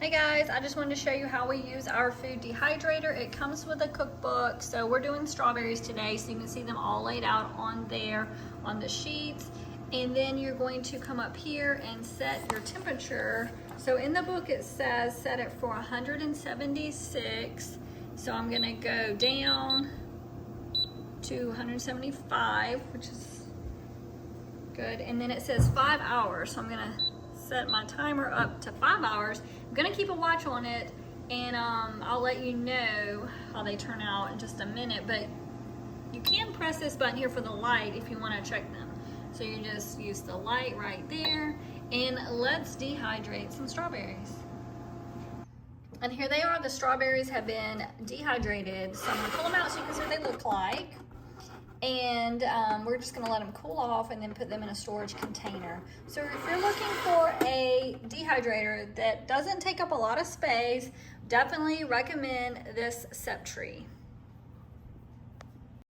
Hey guys, I just wanted to show you how we use our food dehydrator. It comes with a cookbook. So we're doing strawberries today, so you can see them all laid out on there on the sheets. And then you're going to come up here and set your temperature. So in the book it says set it for 176. So I'm gonna go down to 175, which is good. And then it says 5 hours. So I'm gonna set my timer up to 5 hours. I'm gonna keep a watch on it, and I'll let you know how they turn out in just a minute, but you can press this button here for the light if you wanna check them. So you just use the light right there, and let's dehydrate some strawberries. And here they are, the strawberries have been dehydrated. So I'm gonna pull them out so you can see what they look like. And we're just gonna let them cool off and then put them in a storage container. So if you're looking for a dehydrator that doesn't take up a lot of space, definitely recommend this Septree.